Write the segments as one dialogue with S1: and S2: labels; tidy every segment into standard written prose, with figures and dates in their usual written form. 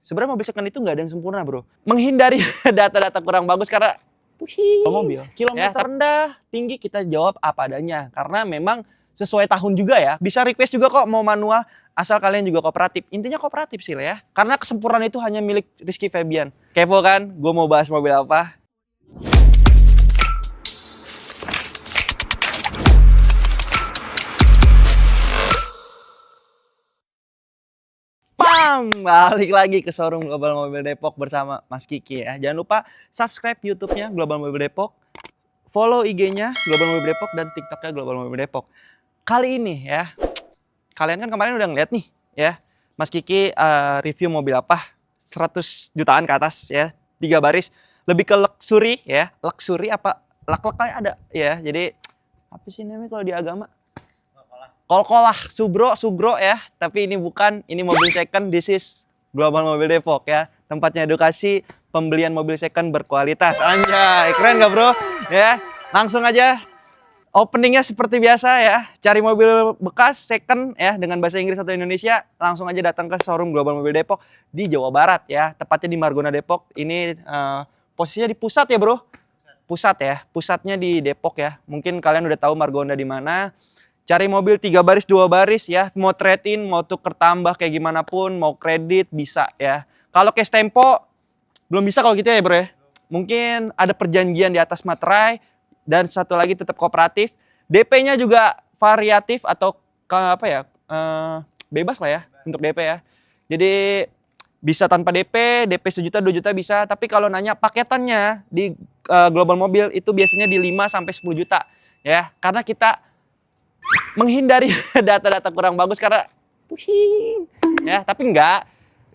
S1: Sebenarnya mobil second itu nggak ada yang sempurna, bro. Menghindari data-data kurang bagus karena mobil. Kilometer rendah, tinggi kita jawab apa adanya. Karena memang sesuai tahun juga ya. Bisa request juga kok mau manual, asal kalian juga kooperatif. Intinya kooperatif sih ya. Karena kesempurnaan itu hanya milik Rizky Febian. Kepo kan? Gue mau bahas mobil apa? Balik lagi ke showroom Global Mobil Depok bersama Mas Kiki ya. Jangan lupa subscribe YouTube-nya Global Mobil Depok, follow IG-nya Global Mobil Depok dan TikTok-nya Global Mobil Depok. Kali ini ya, kalian kan kemarin udah ngeliat nih ya, Mas Kiki review mobil apa 100 jutaan ke atas ya, 3 baris, lebih ke luxury ya. Luxury apa lak-lak kayak ada ya. Jadi apa sih namanya kalau di agama? Kol-kolah, sugro ya, tapi ini bukan, ini mobil second, this is Global Mobil Depok ya. Tempatnya edukasi pembelian mobil second berkualitas. Anjay, keren gak bro? Ya, langsung aja openingnya seperti biasa ya. Cari mobil bekas second ya dengan bahasa Inggris atau Indonesia, langsung aja datang ke showroom Global Mobil Depok di Jawa Barat ya. Tepatnya di Margona Depok. Ini posisinya di pusat ya bro. Pusat ya, pusatnya di Depok ya. Mungkin kalian udah tahu Margonda di mana. Cari mobil 3 baris, 2 baris ya. Mau trade-in, mau tuker tambah kayak gimana pun, mau kredit bisa ya. Kalau cash tempo belum bisa kalau gitu ya bro ya. Mungkin ada perjanjian di atas materai dan satu lagi tetap kooperatif. DP-nya juga variatif atau bebas lah ya untuk DP ya. Jadi bisa tanpa DP 1 juta, 2 juta bisa. Tapi kalau nanya paketannya di Global Mobil itu biasanya di 5 sampai 10 juta ya. Karena kita menghindari data-data kurang bagus karena ya, tapi enggak,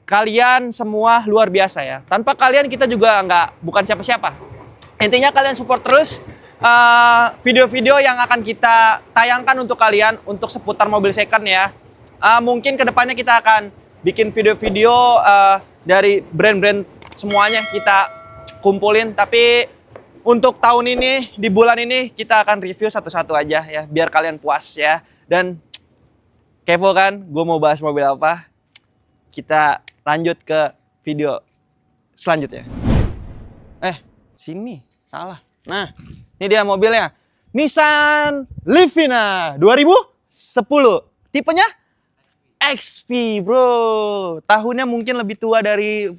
S1: kalian semua luar biasa ya. Tanpa kalian kita juga bukan siapa-siapa. Intinya kalian support terus video-video yang akan kita tayangkan untuk kalian untuk seputar mobil second ya. Mungkin kedepannya kita akan bikin video-video dari brand-brand semuanya kita kumpulin, tapi untuk tahun ini, di bulan ini, kita akan review satu-satu aja ya, biar kalian puas ya. Dan kepo kan, gue mau bahas mobil apa? Kita lanjut ke video selanjutnya. Sini, salah. Nah, ini dia mobilnya. Nissan Livina 2010. Tipenya XP bro. Tahunnya mungkin lebih tua dari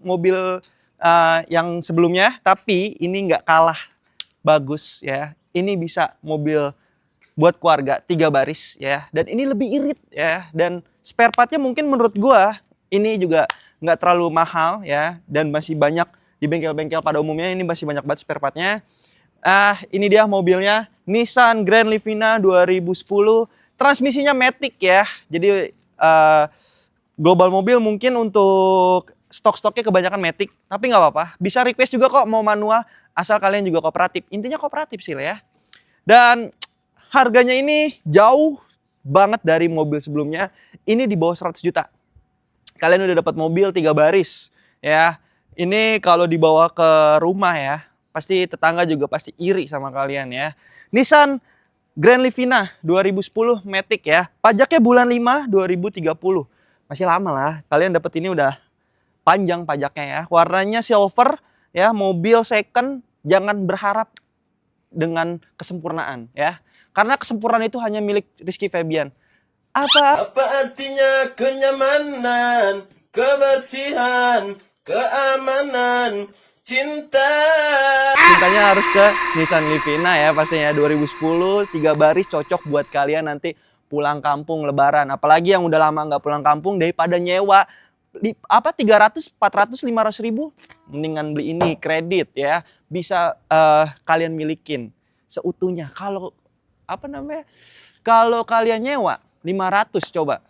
S1: mobil yang sebelumnya, tapi ini nggak kalah bagus ya. Ini bisa mobil buat keluarga 3 baris ya, dan ini lebih irit ya, dan spare partnya mungkin menurut gua ini juga nggak terlalu mahal ya, dan masih banyak di bengkel-bengkel pada umumnya ini masih banyak banget spare partnya. Ini dia mobilnya, Nissan Grand Livina 2010, transmisinya matic ya. Jadi Global Mobil mungkin untuk stok-stoknya kebanyakan matic, tapi nggak apa-apa. Bisa request juga kok mau manual, asal kalian juga kooperatif. Intinya kooperatif sih ya. Dan harganya ini jauh banget dari mobil sebelumnya. Ini di bawah 100 juta. Kalian udah dapat mobil 3 baris ya. Ini kalau dibawa ke rumah ya, pasti tetangga juga pasti iri sama kalian ya. Nissan Grand Livina 2010 matic ya. Pajaknya bulan 5 2030. Masih lama lah. Kalian dapat ini udah panjang pajaknya ya. Warnanya silver ya, mobil second, jangan berharap dengan kesempurnaan ya. Karena kesempurnaan itu hanya milik Rizky Febian. Apa
S2: artinya kenyamanan, kebersihan, keamanan, cinta?
S1: Cintanya harus ke Nissan Livina ya pastinya 2010, 3 baris cocok buat kalian nanti pulang kampung lebaran. Apalagi yang udah lama nggak pulang kampung, daripada nyewa 300, 400, 500 ribu, mendingan beli ini kredit ya, bisa kalian milikin seutuhnya. Kalau kalau kalian nyewa 500 coba,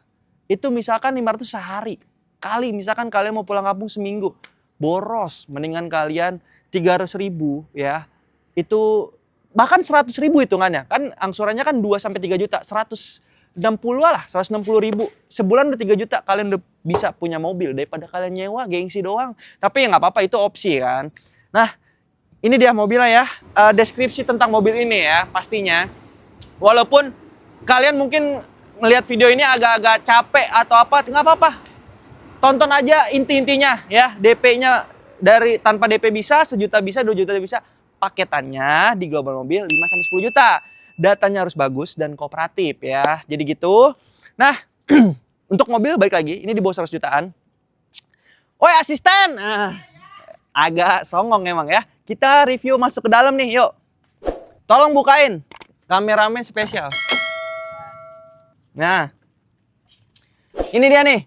S1: itu misalkan 500 sehari, kali misalkan kalian mau pulang kampung seminggu, boros, mendingan kalian 300 ribu ya, itu bahkan 100 ribu hitungannya, kan angsurannya kan 2 sampai 3 juta, 160 lah, 160 ribu. Sebulan udah 3 juta, kalian udah bisa punya mobil daripada kalian nyewa, gengsi doang. Tapi ya nggak apa-apa, itu opsi kan. Nah, ini dia mobilnya ya. Deskripsi tentang mobil ini ya, pastinya. Walaupun kalian mungkin ngelihat video ini agak-agak capek atau apa, nggak apa-apa. tonton aja inti-intinya ya. DP-nya dari tanpa DP bisa, 1 juta bisa, 2 juta bisa. Paketannya di Global Mobil 5 sampai 10 juta. Datanya harus bagus dan kooperatif ya. Jadi gitu. Nah, untuk mobil balik lagi, ini di bawah 100 jutaan. Oi asisten. Agak songong emang ya. Kita review masuk ke dalam nih, yuk. Tolong bukain. Kameramen spesial. Nah, ini dia nih.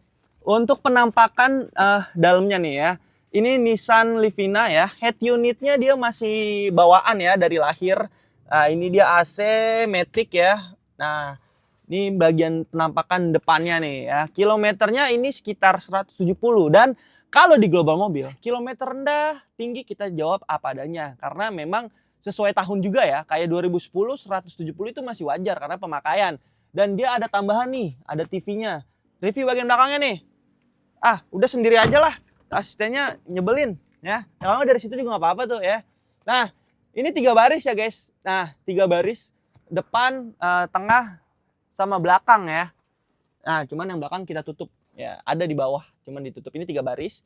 S1: Untuk penampakan dalamnya nih ya. Ini Nissan Livina ya. Head unitnya dia masih bawaan ya dari lahir. Nah, ini dia AC Matic ya. Nah, ini bagian penampakan depannya nih ya. Kilometernya ini sekitar 170. Dan kalau di Global Mobil, kilometer rendah, tinggi kita jawab apa adanya. Karena memang sesuai tahun juga ya. Kayak 2010, 170 itu masih wajar karena pemakaian. Dan dia ada tambahan nih, ada TV-nya. Review bagian belakangnya nih. Udah sendiri aja lah. Asistennya nyebelin ya. Kalau dari situ juga nggak apa-apa tuh ya. Nah, ini 3 baris ya guys. Nah, 3 baris. Depan, tengah, sama belakang ya. Nah, cuman yang belakang kita tutup. Ya, ada di bawah, cuman ditutup. Ini 3 baris.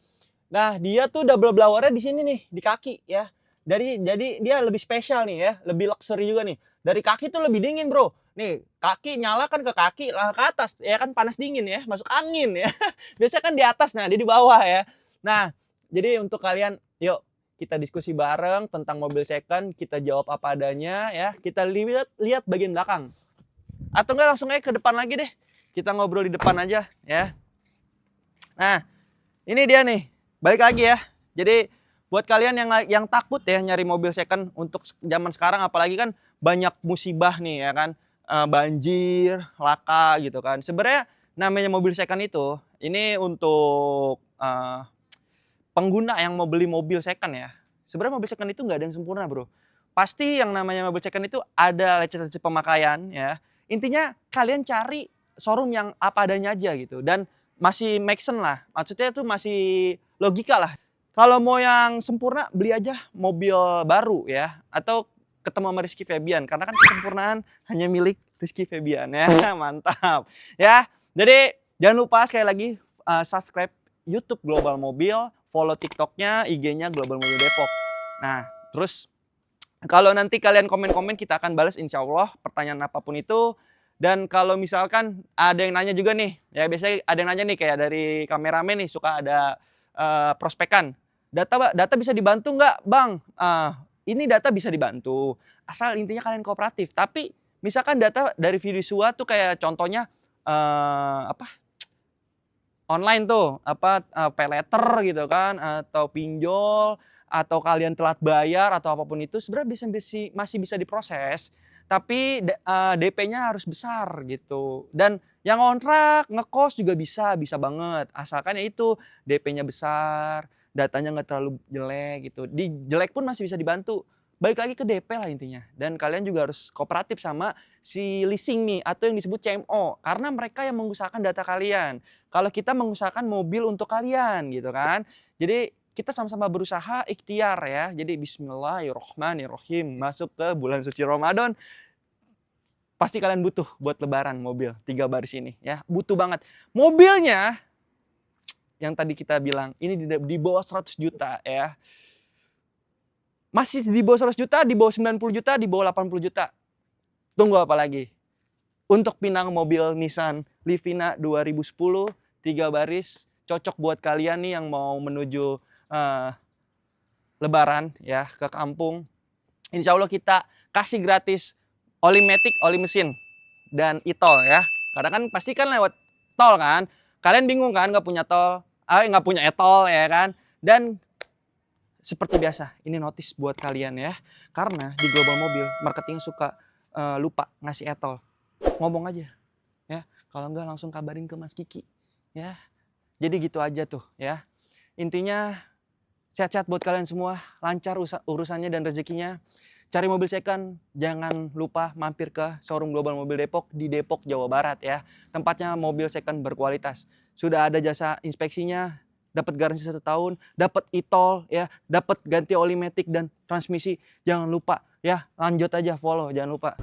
S1: Nah, dia tuh double blowernya di sini nih, di kaki ya. Jadi dia lebih spesial nih ya, lebih luxury juga nih. Dari kaki tuh lebih dingin bro. Nih, kaki nyala kan ke kaki, lah ke atas. Ya kan panas dingin ya, masuk angin ya. Biasanya kan di atas, nah dia di bawah ya. Nah, jadi untuk kalian, yuk kita diskusi bareng tentang mobil second. Kita jawab apa adanya ya. Kita lihat bagian belakang. Atau enggak langsung aja ke depan lagi deh. Kita ngobrol di depan aja ya. Nah, ini dia nih. Balik lagi ya. Jadi buat kalian yang takut ya nyari mobil second untuk zaman sekarang, apalagi kan banyak musibah nih ya kan. Banjir, laka gitu kan. Sebenarnya namanya mobil second itu ini untuk pengguna yang mau beli mobil second ya. Sebenarnya mobil second itu nggak ada yang sempurna bro. Pasti yang namanya mobil second itu ada lecet-lecet pemakaian ya. Intinya kalian cari showroom yang apa adanya aja gitu. Dan masih make sense lah. Maksudnya itu masih logika lah. Kalau mau yang sempurna, beli aja mobil baru ya. Atau ketemu sama Rizky Febian. Karena kan kesempurnaan hanya milik Rizky Febian ya. Mantap. Ya, jadi jangan lupa sekali lagi subscribe YouTube Global Mobil. Follow TikToknya, IG-nya Global Mobil Depok. Nah, terus kalau nanti kalian komen-komen, kita akan balas insya Allah pertanyaan apapun itu. Dan kalau misalkan ada yang nanya juga nih, ya biasanya ada yang nanya nih kayak dari kameramen nih, suka ada prospekan. Data bisa dibantu nggak bang? Ini data bisa dibantu, asal intinya kalian kooperatif. Tapi misalkan data dari video Visua tuh kayak contohnya online tuh, pay letter gitu kan, atau pinjol, atau kalian telat bayar atau apapun itu, sebenarnya masih bisa diproses. Tapi DP-nya harus besar gitu. Dan yang kontrak, ngekos juga bisa banget. Asalkan ya itu DP-nya besar, datanya nggak terlalu jelek gitu. Di jelek pun masih bisa dibantu. Balik lagi ke DP lah intinya. Dan kalian juga harus kooperatif sama si leasing nih atau yang disebut CMO. Karena mereka yang mengusahakan data kalian. Kalau kita mengusahakan mobil untuk kalian gitu kan. Jadi kita sama-sama berusaha ikhtiar ya. Jadi bismillahirrohmanirrohim. Masuk ke bulan suci Ramadan. Pasti kalian butuh buat lebaran mobil 3 baris ini ya. Butuh banget. Mobilnya yang tadi kita bilang ini di bawah 100 juta ya. Masih di bawah 100 juta, di bawah 90 juta, di bawah 80 juta. Tunggu apa lagi? Untuk pinang mobil Nissan Livina 2010 3 baris cocok buat kalian nih yang mau menuju lebaran ya ke kampung. Insya Allah kita kasih gratis oli matic, oli mesin dan e-tol ya. Karena kan pasti kan lewat tol kan. Kalian bingung kan nggak punya tol, nggak punya e-tol ya kan. Dan seperti biasa ini notice buat kalian ya. Karena di Global Mobil marketing suka lupa ngasih e-tol. Ngomong aja ya. Kalau nggak langsung kabarin ke Mas Kiki ya. Jadi gitu aja tuh ya. Intinya sehat-sehat buat kalian semua, lancar urusannya dan rezekinya. Cari mobil second, jangan lupa mampir ke showroom Global Mobil Depok di Depok, Jawa Barat ya. Tempatnya mobil second berkualitas. Sudah ada jasa inspeksinya, dapat garansi 1 tahun, dapat e-tol ya, dapat ganti oli matic dan transmisi. Jangan lupa ya, lanjut aja follow, jangan lupa.